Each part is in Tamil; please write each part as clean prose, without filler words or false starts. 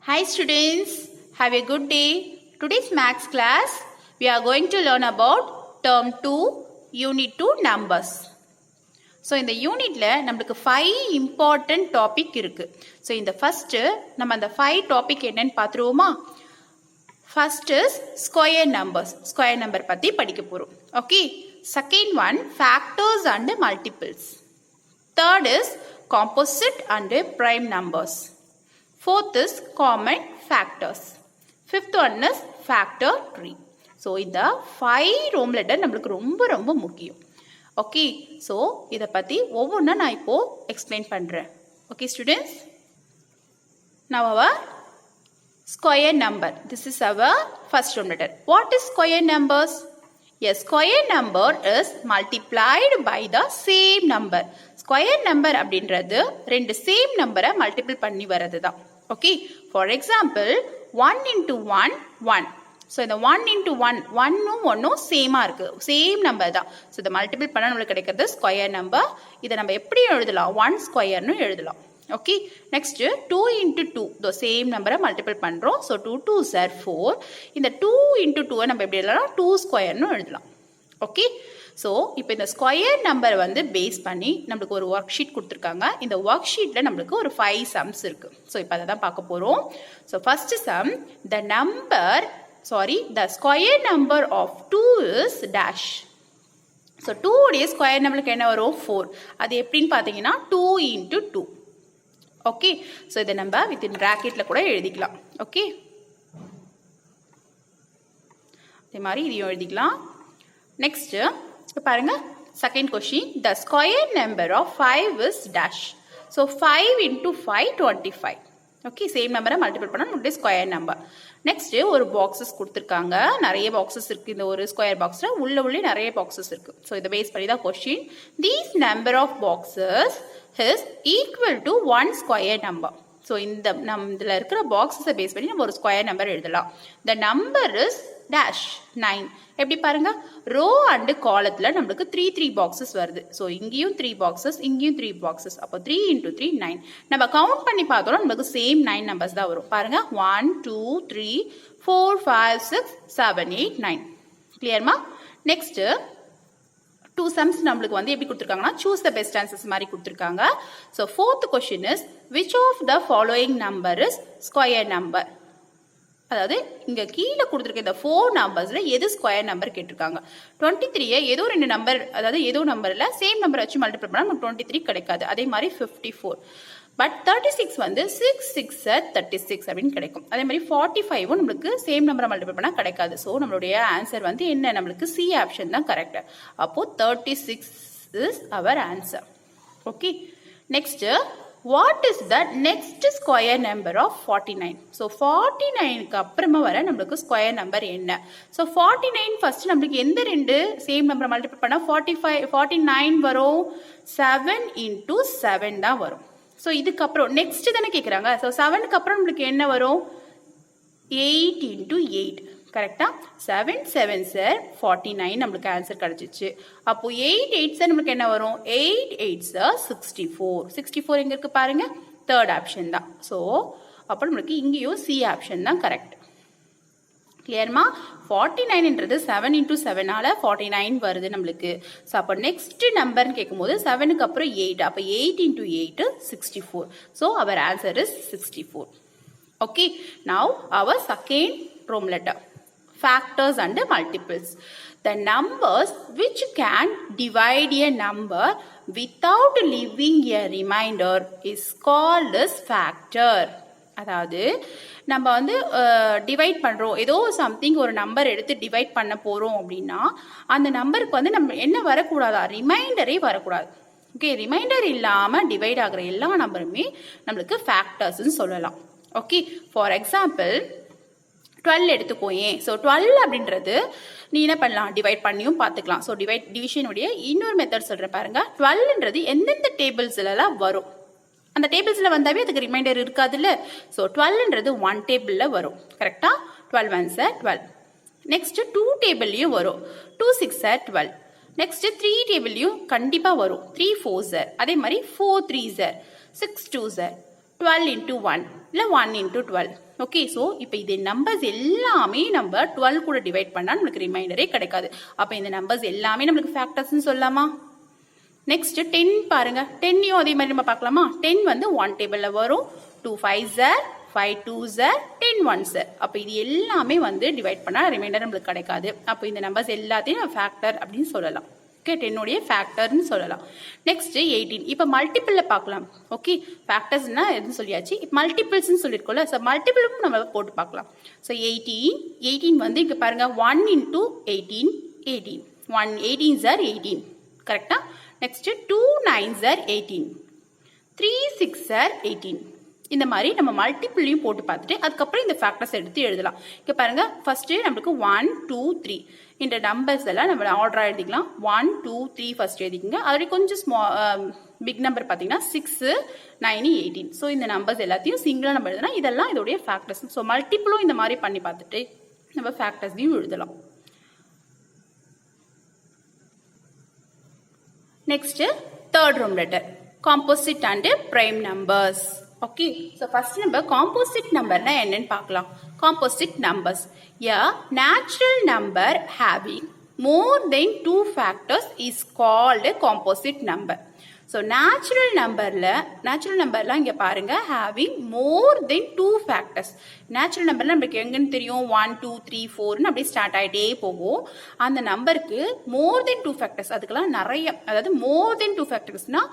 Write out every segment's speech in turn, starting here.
Hi students, have a good day. Today's maths class, we are going to learn about term 2, unit 2 numbers. So in the unit la நமக்கு 5 important topic இருக்கு. So in the first நம்ம அந்த 5 topic என்னன்னு பாத்துருவோமா? First is square numbers. Square number பத்தி படிக்க போறோம். Okay. Second one, factors and multiples. Third is composite and prime numbers. Fourth is common factors. Fifth one is factor tree. So இந்த 5 ரோம் லெட்டர் நமக்கு ரொம்ப முக்கியம். Okay, so இத பத்தி ஒவ்வொண்ணா நான் இப்போ எக்ஸ்பிளைன் பண்றேன். Okay students, now our square number. This is our first room letter. What is square numbers? A square number is multiplied by the same number. Square number அப்படின்றது ரெண்டு same number multiple பண்ணி வரதுதான். Okay, for example 1 into 1 1. So இந்த 1 into 1 1ம் 1ம் சேமா இருக்கு, சேம் நம்பர் தான். ஸோ இதை மல்டிபிள் பண்ணால் நம்மளுக்கு கிடைக்கிறது ஸ்கொயர் நம்பர். இதை நம்ம எப்படி எழுதலாம்? 1 ஸ்கொயர்னு எழுதலாம். Okay, next 2 into 2, the same நம்பரை மல்டிபிள் பண்ணுறோம். So 2 2s are 4. இந்த 2 into 2 நம்ம எப்படி எழுதலாம்? 2 ஸ்கொயர்னு எழுதலாம். ஓகே, ஸோ இப்போ இந்த ஸ்கொயர் நம்பர் வந்து பேஸ் பண்ணி நம்மளுக்கு ஒரு ஒர்க் ஷீட் கொடுத்துருக்காங்க. இந்த ஒர்க் ஷீட்டில் நம்மளுக்கு ஒரு 5 சம்ஸ் இருக்கு. ஸோ இப்போ அதை தான் பார்க்க போகிறோம். So first sum, the square number of 2 is dash. So 2 உடைய ஸ்கொயர் நம்மளுக்கு என்ன வரும்? 4. அது எப்படின்னு பார்த்தீங்கன்னா 2 into 2. ஓகே, ஸோ இதை நம்ம வித்தின் பிராக்கெட்டில் கூட எழுதிக்கலாம். ஓகே, அதே மாதிரி இதையும் எழுதிக்கலாம். நெக்ஸ்ட் பாருங்க, second question, the square number of 5 is dash. So 5 into 5 25. Okay, same நம்பரை மல்டிபிள் பண்ணால் நம்மளுடைய ஸ்கொயர் நம்பர். நெக்ஸ்ட் ஒரு பாக்ஸஸ் கொடுத்துருக்காங்க, நிறைய பாக்ஸஸ் இருக்கு. இந்த ஒரு ஸ்கொயர் பாக்ஸ்ல உள்ளே நிறைய பாக்ஸஸ் இருக்கு. ஸோ இதை பேஸ் பண்ணி தான் கொஸ்டின். These number of boxes is equal to 1 square number. So இந்த இதில் இருக்கிற பாக்ஸஸை பேஸ் பண்ணி நம்ம ஒரு ஸ்கொயர் நம்பர் எழுதலாம். The number is dash 9. எப்படி பாருங்க, ரோ அண்ட் காலத்தில் நம்மளுக்கு 3 பாக்ஸஸ் வருது. ஸோ இங்கேயும் 3 பாக்ஸஸ், இங்கேயும் 3 பாக்ஸஸ். அப்போ 3 into 3 9. நம்ம கவுண்ட் பண்ணி பார்த்தோம்னா நம்மளுக்கு சேம் 9 நம்பர்ஸ் தான் வரும். பாருங்க, 1 2 3 4 5 6 7 8 9. கிளியர்மா? நெக்ஸ்ட் 2 sums நம்மளுக்கு வந்து எப்படி கொடுத்துருக்காங்கன்னா choose the best answers மாதிரி கொடுத்துருக்காங்க. So fourth question is which of the following number is square number? அதாவது இங்க கீழே கொடுத்துருக்க இந்த 4 நம்பர்ஸ்ல எது ஸ்கொயர் நம்பர் கேட்டிருக்காங்க. 23 ஏதோ 2 நம்பர், அதாவது ஏதோ நம்பர்ல சேம் நம்பர் வச்சு மல்டிபிள் பண்ணா நமக்கு 23 கிடைக்காது. அதே மாதிரி 54. பட் 36 வந்து 6 6 36 அப்படின்னு கிடைக்கும். அதே மாதிரி 45 நம்மளுக்கு சேம் நம்பரை மல்டிபிள் பண்ணா கிடைக்காது. ஸோ நம்மளுடைய ஆன்சர் வந்து என்ன? நம்மளுக்கு சி ஆப்ஷன் தான் கரெக்ட். அப்போ 36 is our answer. Okay, next, what is the next square number of 49? So 49க்கு அப்புறமா வர நம்மளுக்கு ஸ்கொயர் நம்பர் என்ன? So 49 ஃபர்ஸ்ட் நம்மளுக்கு எந்த ரெண்டு சேம் நம்பரை மல்டிபிள் பண்ணா 49 வரும்? 7 into 7 தான் வரும். ஸோ இதுக்கப்புறம் நெக்ஸ்ட் தானே கேட்குறாங்க. ஸோ 7க்கு அப்புறம் நம்மளுக்கு என்ன வரும்? 8 into 8. கரெக்டா? 7 7s 49 நம்மளுக்கு ஆன்சர் கிடைச்சிச்சு. அப்போ 8 8s நம்மளுக்கு என்ன வரும்? 8 8s 64. 64 எங்க இருக்கு பாருங்க, தேர்ட் ஆப்ஷன் தான். ஸோ அப்போ நம்மளுக்கு இங்கேயும் சி ஆப்ஷன் தான் கரெக்ட். கிளியர்மா? 49ன்றது 7 into 7ஆல 49 வருது நம்மளுக்கு. ஸோ அப்போ நெக்ஸ்ட் நம்பர்னு கேட்கும்போது 7க்கு அப்புறம் 8. அப்போ 8 into 8 64. So our answer is 64. Okay, now our second ரோம் letter, factors and multiples. The numbers which can divide a number without leaving a remainder is called as factor. அதாவது நம்ம வந்து டிவைட் பண்ணுறோம், ஏதோ சம்திங் ஒரு நம்பர் எடுத்து டிவைட் பண்ண போகிறோம் அப்படின்னா அந்த நம்பருக்கு வந்து நம்ம என்ன வரக்கூடாதா? ரிமைண்டரே வரக்கூடாது. ஓகே, ரிமைண்டர் இல்லாமல் டிவைட் ஆகிற எல்லா நம்பருமே நம்மளுக்கு ஃபேக்டர்ஸ்ன்னு சொல்லலாம். Okay, for example 12 எடுத்துக்கோயே. ஸோ 12 அப்படின்றது நீ என்ன பண்ணலாம்? டிவைட் பண்ணியும் பார்த்துக்கலாம். ஸோ டிவிஷனுடைய இன்னொரு மெத்தட் சொல்கிறேன் பாருங்க. 12ன்றது எந்தெந்த டேபிள்ஸ்லாம் வரும், அந்த டேபிள்ஸில் வந்தாவே அதுக்கு ரிமைண்டர் இருக்காதுல்ல. ஸோ 12ன்றது 1 டேபிளில் வரும். கரெக்டா? 12 1s 12. நெக்ஸ்ட் 2 டேபிள்லையும் வரும். 2 6 12. நெக்ஸ்ட் 3 டேபிள்லையும் கண்டிப்பாக வரும். 3 4s. அதே மாதிரி 4 3s, 6 2s, 12 into 1 இல்லை 1 into 12. ஓகே, ஸோ இப்போ இது நம்பர்ஸ் எல்லாமே நம்ம 12 கூட டிவைட் பண்ணால் நம்மளுக்கு ரிமைண்டரே கிடைக்காது. அப்போ இந்த நம்பர்ஸ் எல்லாமே நம்மளுக்கு ஃபேக்டர்ஸ்னு சொல்லலாமா? நெக்ஸ்ட் 10 பாருங்க. 10யும் அதே மாதிரி நம்ம பார்க்கலாமா? 10 வந்து 1 டேபிளில் வரும். 2 5s are 5 2s are 10 1s are. அப்போ இது எல்லாமே வந்து டிவைட் பண்ணால் ரிமைண்டர் நம்மளுக்கு கிடைக்காது. அப்போ இந்த நம்பர்ஸ் எல்லாத்தையும் ஃபேக்டர் அப்படின்னு சொல்லலாம். ஓகே, 10 ஃபேக்டர்னு சொல்லலாம். நெக்ஸ்ட் 18. இப்போ மல்டிபிளில் பார்க்கலாம். ஓகே, ஃபேக்டர்ஸ்னா எதுன்னு சொல்லியாச்சு. இப்போ மல்டிபிள்ஸ்ன்னு சொல்லியிருக்கோம்ல, ஸோ மல்டிபிளும் நம்ம போட்டு பார்க்கலாம். ஸோ 18 வந்து இங்கே பாருங்க 1 into 18 18 1 18s are 18 கரெக்டா? Next 2 9s are 18 3 6s are 18. இந்த மாதிரி நம்ம மல்டிபிளையும் போட்டு பார்த்துட்டு அதுக்கப்புறம் இந்த ஃபேக்டர்ஸ் எடுத்து எழுதலாம். இங்கே பாருங்க, ஃபர்ஸ்ட் நம்மளுக்கு 1 2 3 இந்த நம்பர்ஸ் எல்லாம் நம்ம ஆர்டராக எழுதிக்கலாம். 1 2 3 ஃபர்ஸ்ட் எழுதிக்கோங்க. அதோட கொஞ்சம் பிக் நம்பர் பார்த்தீங்கன்னா 6 9 18. ஸோ இந்த நம்பர்ஸ் எல்லாத்தையும் சிங்கிளாக நம்ம எழுதலாம். இதெல்லாம் இதோடைய ஃபேக்டர்ஸ். ஸோ மல்டிபிளும் இந்த மாதிரி பண்ணி பார்த்துட்டு நம்ம ஃபேக்டர்ஸையும் எழுதலாம். Next third room letter, composite and prime numbers. Okay, so first நம்ம காம்போசிட் நம்பர்னா என்னன்னு பார்க்கலாம். Composite numbers, a natural number having more than 2 factors is called a composite number. So natural நம்பர்லாம் இங்கே பாருங்க, having more than 2 factors. Natural நம்பர்ல நம்மளுக்கு எங்கன்னு தெரியும், 1 2 3 4ன்னு அப்படியே ஸ்டார்ட் ஆகிட்டே போகும். அந்த நம்பருக்கு more than 2 factors, அதுக்கெல்லாம் நிறைய, அதாவது more than 2 factorsனா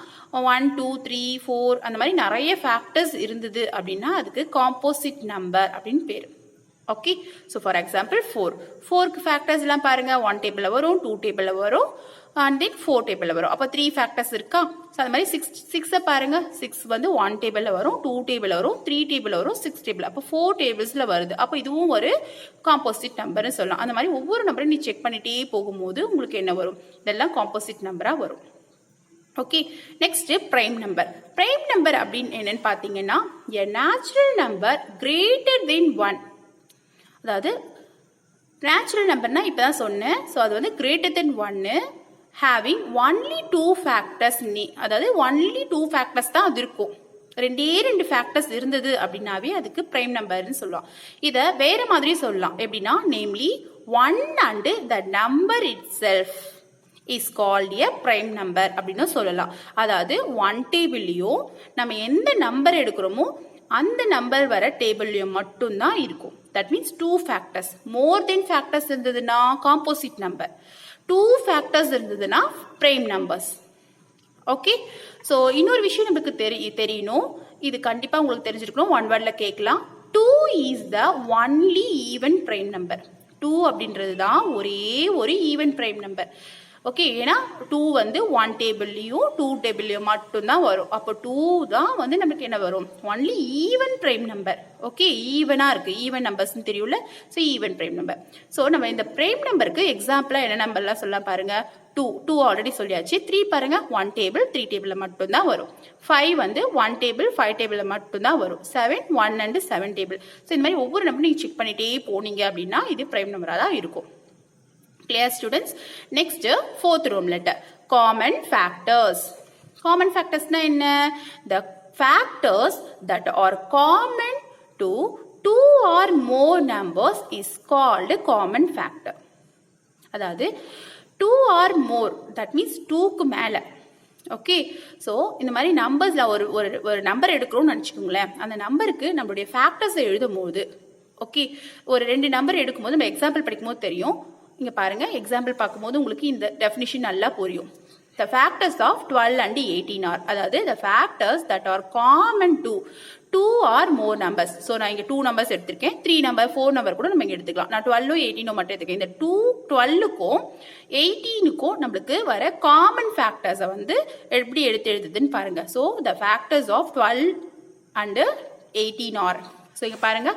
1 2 3 4 அந்த மாதிரி நிறைய ஃபேக்டர்ஸ் இருந்தது அப்படின்னா அதுக்கு காம்போசிட் நம்பர் அப்படின்னு பேர். ஓகே, ஸோ ஃபார் எக்ஸாம்பிள் 4க்கு ஃபேக்டர்ஸ் எல்லாம் பாருங்க, 1 டேபிளில் வரும், 2 டேபிளில் வரும், அண்ட் தென் 4 டேபிளில் வரும். அப்போ 3 ஃபேக்டர்ஸ் இருக்கா? ஸோ அது மாதிரி 6 பாருங்க, 6 வந்து 1 டேபிளில் வரும், 2 டேபிளில் வரும், 3 டேபிளில் வரும், 6 டேபிள், அப்போ 4 டேபிள்ஸில் வருது. அப்போ இதுவும் ஒரு காம்போசிட் நம்பர்னு சொல்லலாம். அந்த மாதிரி ஒவ்வொரு நம்பரையும் நீ செக் பண்ணிட்டே போகும்போது உங்களுக்கு என்ன வரும், இதெல்லாம் காம்போசிட் நம்பராக வரும். Okay, next prime number. Prime number அப்படின்னு என்னன்னு பார்த்தீங்கன்னா, a natural number greater than 1. அதாவது நேச்சுரல் நம்பர்னா இப்போ தான் சொன்னேன். ஸோ அது வந்து greater than 1 having only 2 factors. அதாவது ஒன்லி 2 ஃபேக்டர்ஸ் தான் அது இருக்கும். 2 ஃபேக்டர்ஸ் இருந்தது அப்படின்னாவே அதுக்கு பிரைம் நம்பர்னு சொல்லுவோம். இதை வேற மாதிரி சொல்லலாம். எப்படின்னா, namely 1 and the number itself is called a prime number அப்படின்னு சொல்லலாம். அதாவது 1 டேபிள்லையும் நம்ம எந்த நம்பர் எடுக்கிறோமோ அந்த நம்பர் வர டேபிள்லையும் மட்டும்தான் இருக்கும். That means 2 factors. More then factors இருந்ததுன்னா காம்போசிட் நம்பர், 2 ஃபேக்டர்ஸ் இருந்ததுன்னா பிரைம் நம்பர்ஸ். ஓகே, ஸோ இன்னொரு விஷயம் நமக்கு தெரியணும், இது கண்டிப்பாக உங்களுக்கு தெரிஞ்சிருக்கணும். 1 வேர்டில் கேட்கலாம். 2 is the only even prime number. 2 அப்படின்றது தான் ஒரே ஒரு ஈவன் பிரைம் நம்பர். ஓகே, ஏன்னா 2 வந்து 1 டேபிள்லையும் 2 டேபிள்லையும் மட்டும்தான் வரும். அப்போ 2 தான் வந்து நமக்கு என்ன வரும், only even prime number. Okay, ஈவனாக இருக்குது, ஈவன் நம்பர்ஸ்ன்னு தெரியும்ல, so even prime number. So நம்ம இந்த பிரைம் நம்பருக்கு எக்ஸாம்பிளாக என்ன நம்பர்லாம் சொல்லலாம் பாருங்க. 2 ஆல்ரெடி சொல்லியாச்சு. 3 பாருங்க, 1 டேபிள் 3 டேபிளில் மட்டும்தான் வரும். 5 வந்து 1 டேபிள் 5 டேபிளில் மட்டும்தான் வரும். 7 1 and 7 டேபிள். ஸோ இந்த மாதிரி ஒவ்வொரு நம்பரும் நீங்கள் செக் பண்ணிட்டே போனீங்க அப்படின்னா இது பிரைம் நம்பராக தான் இருக்கும். Clear students? Next, fourth room letter, common factors. Common factors na enna? The factors that are common to 2 or more numbers is called common factor. அதாவது 2 or more, that means 2க்கு மேல. ஓகே, ஸோ இந்த மாதிரி நம்பர்ஸில் ஒரு நம்பர் எடுக்கிறோம்னு நினச்சிக்கோங்களேன். அந்த நம்பருக்கு நம்மளுடைய ஃபேக்டர்ஸை எழுதும் போது, ஓகே, ஒரு 2 நம்பர் எடுக்கும்போது நம்ம எக்ஸாம்பிள் படிக்கும்போது தெரியும். இங்கே பாருங்க, எக்ஸாம்பிள் பார்க்கும்போது உங்களுக்கு இந்த டெஃபினிஷன் நல்லா புரியும். The factors of 12 and 18 are, அதாவது the factors that are common to 2 or more numbers. So நான் இங்கே 2 நம்பர்ஸ் எடுத்திருக்கேன், 3 நம்பர் 4 நம்பர் கூட நம்ம இங்கே எடுத்துக்கலாம். நான் 12 18 மட்டும் எடுத்துக்கேன். இந்த 12க்கும் 18க்கும் நம்மளுக்கு வர காமன் ஃபேக்டர்ஸை வந்து எப்படி எழுதுதுன்னு பாருங்க. So the factors of 12 and 18 are, so இங்கே பாருங்க,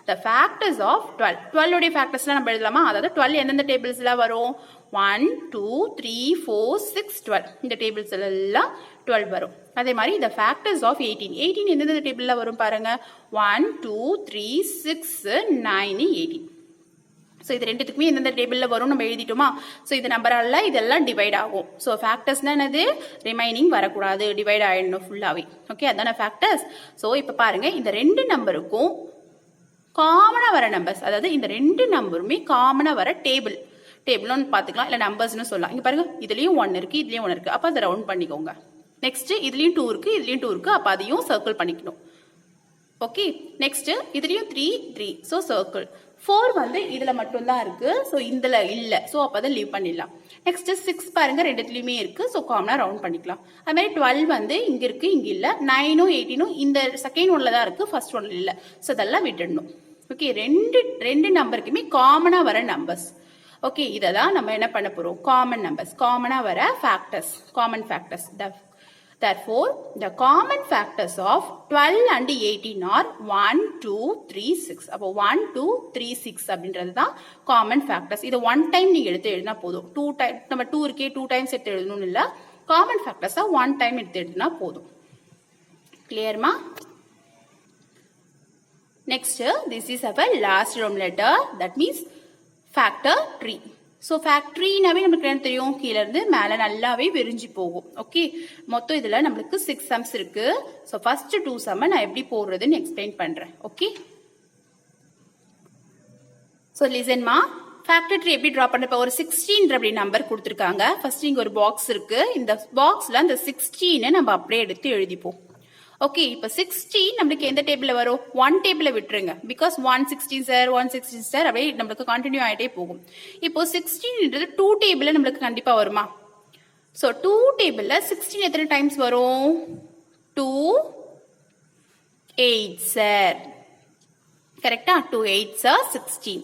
the factors of 12 உடைய ஃபேக்டர்ஸ்லாம் நம்ம எழுதலாமா? அதாவது 12 எந்தெந்த டேபிள்ஸ்லாம் வரும், 1 2 3 4 6 12 இந்த டேபிள்ஸ் எல்லாம் 12 வரும். அதே மாதிரி the factors of 18 எந்தெந்த டேபிளில் வரும் பாருங்க, 1 2 3 6 9 18. ஸோ இது ரெண்டுத்துக்குமே எந்தெந்த டேபிளில் வரும் நம்ம எழுதிட்டோமா. ஸோ இது நம்பரால இதெல்லாம் டிவைட் ஆகும். ஸோ ஃபேக்டர்ஸ்னா என்னது, ரிமைனிங் வரக்கூடாது, டிவைட் ஆகிடணும் ஃபுல்லாகவே. ஓகே, அதான ஃபேக்டர்ஸ். ஸோ இப்போ பாருங்க, இந்த ரெண்டு நம்பருக்கும் காமனாக வர நம்பர்ஸ், அதாவது இந்த ரெண்டு நம்பருமே காமனாக வர டேபிள்னு பார்த்துக்கலாம், இல்லை நம்பர்ஸ்னு சொல்லலாம். இங்கே பாருங்க, இதுலேயும் 1 இருக்கு, இதுலேயும் 1 இருக்கு, அப்போ அதை ரவுண்ட் பண்ணிக்கோங்க. நெக்ஸ்ட் இதுலேயும் 2 இருக்கு, இதுலேயும் 2 இருக்கு, அப்போ அதையும் சர்க்கிள் பண்ணிக்கணும். ஓகே, நெக்ஸ்ட் இதுலேயும் 3 ஸோ சர்க்கிள். 4 வந்து இதில் மட்டும்தான் இருக்கு, ஸோ இதில் இல்லை, ஸோ அப்போ அதை லீவ் பண்ணிடலாம். நெக்ஸ்ட் 6 பாருங்க, ரெண்டுத்துலையுமே இருக்கு, ஸோ காமனாக ரவுண்ட் பண்ணிக்கலாம். அது மாதிரி 12 வந்து இங்கே இருக்கு, இங்கே இல்லை. 9ம் 18ம் இந்த செகண்ட் ஒன்ல தான் இருக்கு, ஃபர்ஸ்ட் ஒன்ல இல்லை, ஸோ அதெல்லாம் விட்டுடணும். ஓகே, ரெண்டு நம்பருக்குமே காமனாக வர நம்பர்ஸ். ஓகே, இதை தான் நம்ம என்ன பண்ண போறோம், காமன் நம்பர்ஸ், காமனாக வர factors, common factors. Therefore, the common factors of 12 and 18 are 1, 2, 3, 6. அப்போ 1, 2, 3, 6 அப்படின்றது தான் காமன் ஃபேக்டர்ஸ். இது 1 டைம் நீங்க எடுத்து எழுதினா போதும். 2 டைம் நம்ம 2 இருக்கே 2 டைம்ஸ் எடுத்து எழுதணும்னு இல்லை, காமன் ஃபேக்டர்ஸா 1 டைம் எடுத்து எழுதினா போதும். கிளியர்மா? Next, this is our last Roman letter, that means factor 3. So ஃபேக்ட்ரினாவே நம்மளுக்கு என்ன தெரியும், கீழே இருந்து மேலே நல்லாவே விரிஞ்சு போகும். ஓகே, மொத்தம் இதில் நம்மளுக்கு 6 சம்ஸ் இருக்கு. ஸோ ஃபர்ஸ்ட் 2 சம்மை நான் எப்படி போடுறதுன்னு எக்ஸ்பிளைன் பண்ணுறேன். ஓகே, ஸோ லிசன்மா, ஃபேக்டர் 3 எப்படி ட்ரா பண்ண, இப்போ ஒரு 16 அப்படி நம்பர் கொடுத்துருக்காங்க. ஃபர்ஸ்ட் இங்கே ஒரு பாக்ஸ் இருக்கு, இந்த பாக்ஸில் அந்த 16 நம்ம அப்படியே எடுத்து எழுதிப்போம். ஓகே, இப்போ 16 நம்மளுக்கு எந்த டேபிள்ல வரும், 1 டேபிள்ல விட்டுருங்க. பிகாஸ் 116 சார் 116 சார் அப்படியே நம்மளுக்கு கண்டினியூ ஆகிட்டே போகும். இப்போ 16ன்றது 2 டேபிள்ல நம்மளுக்கு கண்டிப்பா வருமா. ஸோ 2 டேபிள்ல 16 எத்தனை டைம்ஸ் வரும், 2 8 சார். கரெக்டா, 2 8 சார் 16.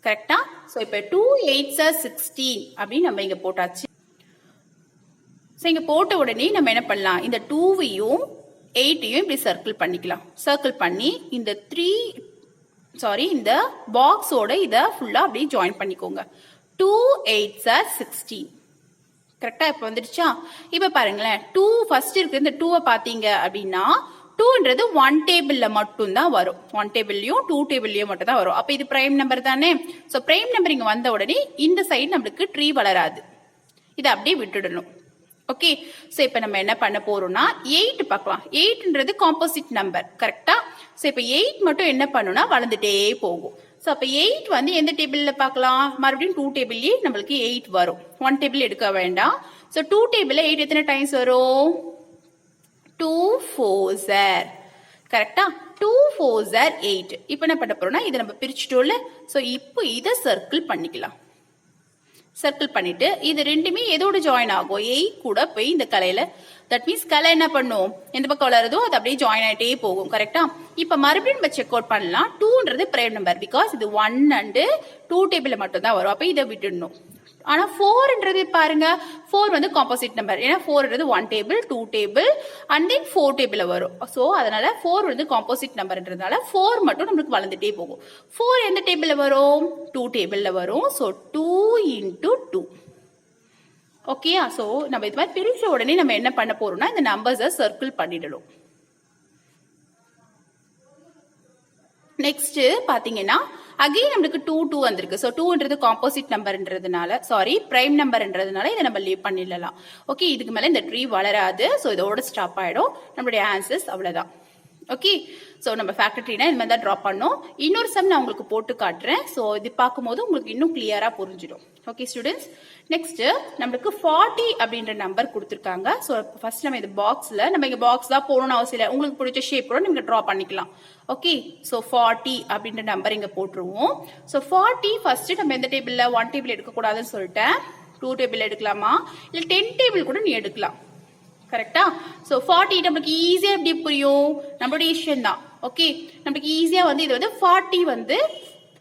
கரெக்டா. ஸோ இப்போ 2 8 சார் 16 அப்படின்னு நம்ம இங்க போட்டாச்சு. ஸோ இங்க போட்ட உடனே நம்ம என்ன பண்ணலாம், இந்த 2வையும் 8ஐயும் இப்படி சர்க்கிள் பண்ணிக்கலாம். சர்க்கிள் பண்ணி இந்த இந்த பாக்ஸோட இதை ஃபுல்லா அப்படியே ஜாயின் பண்ணிக்கோங்க. 2 8 ஆர் 16. கரெக்டா, இப்போ வந்துடுச்சா. இப்போ பாருங்களேன், 2 ஃபர்ஸ்ட் இருக்கு, இந்த 2வை பார்த்தீங்க அப்படின்னா 2ன்றது 1 டேபிள்ல மட்டும் தான் வரும். 1 டேபிள்லயும் 2 டேபிள்லயும் மட்டும் தான் வரும். அப்ப இது பிரைம் நம்பர் தானே. ஸோ பிரைம் நம்பர் இங்க வந்த உடனே இந்த சைடு நம்மளுக்கு ட்ரீ வளராது, இதை அப்படியே விட்டுடணும். ஓகே, சோ இப்போ நம்ம என்ன பண்ண போறோம்னா 8 பார்க்கலாம். 8ன்றது காம்போசிட் நம்பர். கரெக்டா. சோ இப்போ 8 மட்டும் என்ன பண்ணுனா வளர்ந்துட்டே போகும். சோ அப்ப 8 வந்து எந்த டேபிள்ல பார்க்கலாம், மறுபடியும் 2 டேபிள்லயே நம்மளுக்கு 8 வரும். 1 டேபிள் எடுக்க வேண்டாம். சோ 2 டேபிள்ல 8 எத்தனை டைம்ஸ் வரும், 2 4s are. கரெக்டா, 2 4s are 8. இப்போ என்ன பண்ண போறோம்னா இதை நம்ம பிரிச்சுட்டோம்ல. சோ இப்போ இதை சர்க்கிள் பண்ணிக்கலாம். சர்க்கிள் பண்ணிட்டு இது ரெண்டுமே எதோட ஜாயின் ஆகும், 8 கூட போய் இந்த கலையில, தட் மீன்ஸ் கலை என்ன பண்ணும், எந்த பக்கம் வளருதோ அது அப்படியே ஜாயின் ஆகிட்டே போகும். கரெக்டா. இப்ப மறுபடியும் நம்ம செக் அவுட் பண்ணலாம். 2ன்றது பிரைம் நம்பர், பிகாஸ் இது 1 and 2 டேபிள்ல மட்டும் தான் வரும். அப்ப இதை விட்டுடணும். ஆனா 4ன்றது பாருங்க, 4 வந்து காம்போசிட் நம்பர். ஏன்னா 4ன்றது 1 டேபிள் 2 டேபிள் அண்ட் தென் 4 டேபிள்ல வரும். சோ அதனால 4 வந்து காம்போசிட் நம்பர்ன்றதுனால 4 மட்டும் நம்மளுக்கு வளர்ந்துட்டே போகும். 4 எந்த டேபிள்ல வரும், 2 டேபிள்ல வரும். So 2 into 2. ஓகேயா. சோ நம்ம இது மாதிரி பிரிச்ச உடனே நம்ம என்ன பண்ண போறோம்னா இந்த நம்பர்ஸை சர்க்கிள் பண்ணிடணும். நெக்ஸ்ட் பாத்தீங்கன்னா அகைன் நம்மளுக்கு 2 2 வந்திருக்கு. ஸோ 2ன்றது காம்போசிட் நம்பர்ன்றதுனால, சாரி பிரைம் நம்பர்ன்றதுனால இதை நம்ம லீவ் பண்ணிடலாம். ஓகே, இதுக்கு மேல இந்த ட்ரீ வளராது. ஸோ இதோட ஸ்டாப் ஆயிடும். நம்மளுடைய ஆன்சர்ஸ் அவ்வளவுதான். ஓகே, ஸோ நம்ம ஃபேக்டர் ட்ரீனா இந்த மாதிரி தான் ட்ரா பண்ணோம். இன்னொரு சம் நான் உங்களுக்கு போட்டு காட்டுறேன். ஸோ இது பார்க்கும்போது உங்களுக்கு இன்னும் கிளியரா புரிஞ்சிடும். ஓகே ஸ்டூடெண்ட்ஸ், நெக்ஸ்ட் நம்மளுக்கு 40 அப்படின்ற நம்பர் கொடுத்துருக்காங்க. ஸோ ஃபர்ஸ்ட் நம்ம இந்த பாக்ஸ்ல, நம்ம இங்க பாக்ஸ் தான் போகணும்னு அவசியம் இல்லை, உங்களுக்கு பிடிச்ச ஷேப் கூட நீங்க ட்ரா பண்ணிக்கலாம். ஓகே, ஸோ 40 அப்படின்ற நம்பர் இங்க போட்டுருவோம். ஸோ 40 ஃபர்ஸ்ட் நம்ம எந்த டேபிள்ல, 1 டேபிள் எடுக்கக்கூடாதுன்னு சொல்லிட்டேன். 2 டேபிள் எடுக்கலாமா, இல்லை 10 டேபிள் கூட நீ எடுக்கலாம். கரெக்டா. சோ 40 நமக்கு ஈஸியா எப்படி புரியும், நம்மளுடைய இஷ்டம் தான். ஓகே, நமக்கு ஈஸியா வந்து இது வந்து 40 வந்து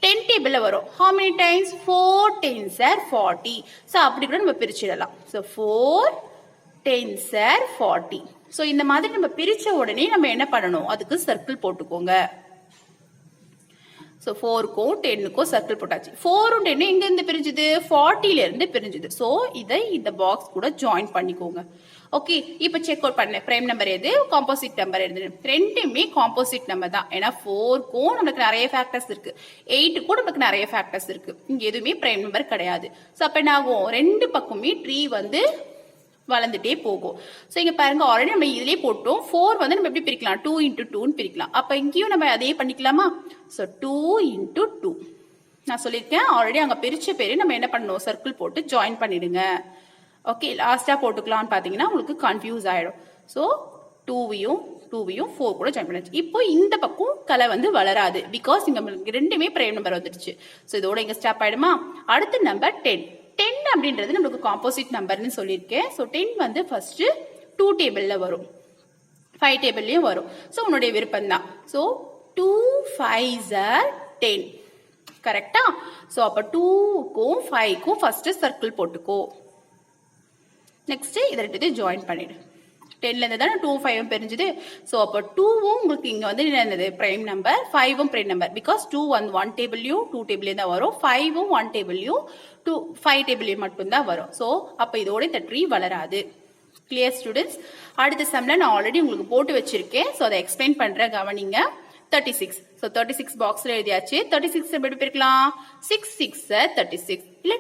10 டேபிள்ல வரும். how many times, 4 10s are 40. So அப்படி கூட நம்ம பிரிச்சிடலாம். So 4 10s are 40. சோ இந்த மாதிரி நம்ம பிரிச்ச உடனே நம்ம என்ன பண்ணணும், அதுக்கு சர்க்கிள் போட்டுக்கோங்க. ஸோ 4க்கும் 10க்கும் சர்க்கிள் போட்டாச்சு. 4ம் 10 எங்க இருந்து பிரிஞ்சுது, 40ல இருந்து பிரிஞ்சுது. ஸோ இதை இந்த பாக்ஸ் கூட ஜாயின் பண்ணிக்கோங்க. ஓகே, இப்போ செக் அவுட் பண்ணேன் பிரைம் நம்பர் எது, காம்போசிட் நம்பர் எது. ரெண்டுமே காம்போசிட் நம்பர் தான். ஏன்னா 4க்கும் நமக்கு நிறைய ஃபேக்டர்ஸ் இருக்கு, 8க்கும் நமக்கு நிறைய ஃபேக்டர்ஸ் இருக்கு. இங்க எதுவுமே பிரைம் நம்பர் கிடையாது. ஸோ அப்போ என்ன ஆகும், ரெண்டு பக்கமே ட்ரீ வந்து வளர்ந்துட்டே போகும். ஸோ இங்க பாருங்க, ஆல்ரெடி நம்ம இதுலயே போட்டோம். 4 வந்து நம்ம எப்படி பிரிக்கலாம், 2 into 2 பிரிக்கலாம். அப்ப இங்கேயும் நம்ம அதே பண்ணிக்கலாமா. ஸோ 2 into 2 நான் சொல்லியிருக்கேன் ஆல்ரெடி. அங்க பிரிச்ச பேரு நம்ம என்ன பண்ணணும், சர்க்கிள் போட்டு ஜாயின் பண்ணிடுங்க. ஓகே, லாஸ்டா போட்டுக்கலாம்னு பாத்தீங்கன்னா உங்களுக்கு கன்ஃபியூஸ் ஆயிடும். ஸோ 2வையும் 4 கூட ஜாயின் பண்ணிச்சு. இப்போ இந்த பக்கம் கலை வந்து வளராது, பிகாஸ் இங்க ரெண்டுமே பிரைம் நம்பர் வந்துடுச்சு. ஸோ இதோட இங்க ஸ்டாப் ஆயிடுமா. அடுத்த நம்பர் 10. 10 அப்படின்றது நம்மளுக்கு காம்போசிட் நம்பர்னு சொல்லியிருக்கேன். ஸோ 10 வந்து ஃபர்ஸ்ட் 2 டேபிள்ல வரும், 5 டேபிள்லயும் வரும். ஸோ உன்னுடைய விருப்பம் தான். So 2 5s are 10. கரெக்டா. ஸோ அப்ப 2க்கும் 5க்கும் ஃபர்ஸ்ட் சர்க்கிள் போட்டுக்கோ. நெக்ஸ்ட் இதை ரெண்டு ஜாயின் பண்ணிடு. 10ல இருந்து தானே 2 5 பிரிஞ்சுது. ஸோ அப்போ 2வும் உங்களுக்கு இங்க வந்து என்னது பிரைம் நம்பர், 5வும் பிரைம் நம்பர். பிகாஸ் 2 வந்து 1 டேபிள்லயும் 2 டேபிள்லயும் தான் வரும், 5வும் 1 டேபிள்லயும் 5 டேபிள்லயும் மட்டும் தான் வரும். ஸோ அப்ப இதோட இந்த ட்ரீ வளராது. Clear students. அடுத்த சம்ல நான் ஆல்ரெடி உங்களுக்கு போட்டு வச்சிருக்கேன். ஸோ அதை எக்ஸ்பிளைன் பண்றேன், கவனிங்க. 36. ஸோ 36 பாக்ஸ்ல எழுதியாச்சு. 36 எப்படி பிரிக்கலாம், 6 6 36. இல்ல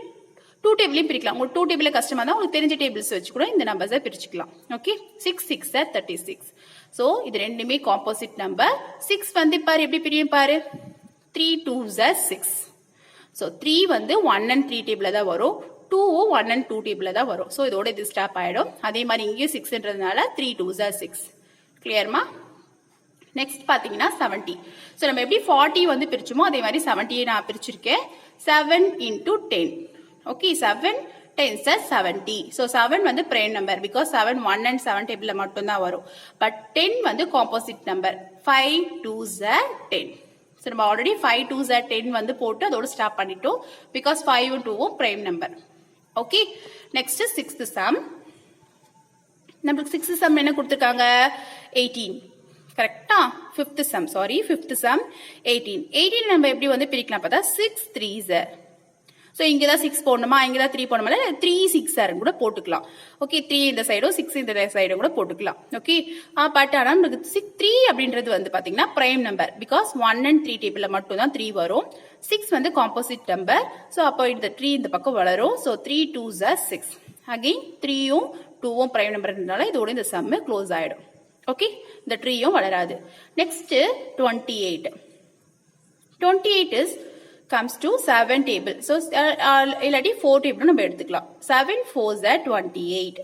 2 டேபிளையும் பிரிக்கலாம். உங்களுக்கு 2 டேபிள் கஷ்டமா தான் உங்களுக்கு தெரிஞ்ச டேபிள்ஸ் வச்சு கூட இந்த நம்பர்ஸை பிரிச்சுக்கலாம். ஓகே, 6 6 36. ஸோ இது ரெண்டுமே காம்போசிட் நம்பர். 6 வந்து பாரு எப்படி பிரியும் பாரு, 3 2s are 6. ஸோ 3 வந்து 1 and 3 டேபிள்ல தான் வரும், 2வும் 1 and 2 டேபிள்ல தான் வரும். ஸோ இதோட இது ஸ்டாப் ஆயிடும். அதே மாதிரி இங்கேயும் 6ன்றதுனால 3 2s are 6. கிளியர்மா. நெக்ஸ்ட் பாத்தீங்கன்னா 70. ஸோ நம்ம எப்படி 40 வந்து பிரிச்சோமோ அதே மாதிரி 70 நான் பிரிச்சிருக்கேன். 7 into 10. Okay, 7 10s are 70. So 7 வந்து பிரைம் நம்பர், பிகாஸ் 7 1 and 7 டேபிள்ல மட்டும் தான் வரும். பட் 10 வந்து composite number. 5 2s are 10. So நம்ம ஆல்ரெடி 5 2s are 10 வந்து போட்டு அதோட ஸ்டாப் பண்ணிட்டோம், பிகாஸ் 5வும் 2வும் prime number. Okay, next 6th sum. நம்மளுக்கு 6th சம் என்ன கொடுத்துருக்காங்க, 18. கரெக்டா. 5th some, sorry 5th some 18. 18 நம்ம எப்படி வந்து பிரிக்கலாம் பார்த்தா 6 3s. ஸோ இங்கே தான் 6 போடணுமா, இங்கே தான் 3 போடணுமா, 3 6 கூட போட்டுக்கலாம். ஓகே, 3 இந்த சைடும் 6 இந்த சைடும் கூட போட்டுக்கலாம். ஓகே, பட் ஆனால் நமக்கு 3 அப்படின்றது வந்து பார்த்தீங்கன்னா பிரைம் நம்பர், பிகாஸ் 1 and 3 டேபிளில் மட்டும் தான் 3 வரும். 6 வந்து காம்போசிட் நம்பர். ஸோ அப்போ இந்த 3 இந்த பக்கம் வளரும். So 3 2s are 6. அகெயின் 3யும் 2வும் பிரைம் நம்பர்னால இதோட இந்த சம் க்ளோஸ் ஆயிடும். ஓகே, இந்த ட்ரீயும் வளராது. Next 28. 28 is comes to 7 table. So இல்லாட்டி 4 table நம்ம எடுத்துக்கலாம். 7 4s are 28.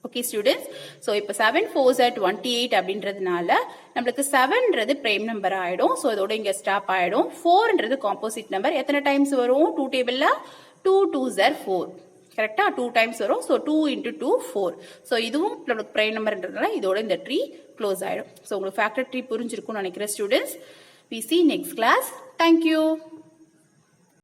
Okay students. So இப்போ 7 4s are 28 அப்படின்றதுனால நம்மளுக்கு 7ன்றது பிரைம் நம்பர் ஆயிடும். ஸோ இதோட இங்க ஸ்டாப் ஆயிடும். 4ன்றது காம்போசிட் நம்பர். எத்தனை டைம்ஸ் வரும் 2 டேபிள்ல, 2 2s are 4. கரெக்டா, 2 டைம்ஸ் வரும். So 2 into 2 4. ஸோ இதுவும் நம்மளுக்கு பிரைம் நம்பர்ன்றதுனால இதோட இந்த ட்ரீ க்ளோஸ் ஆயிடும். ஸோ உங்களுக்கு ஃபேக்டர் ட்ரீ புரிஞ்சிருக்கும்னு நினைக்கிறேன் students. We see next class. Thank you.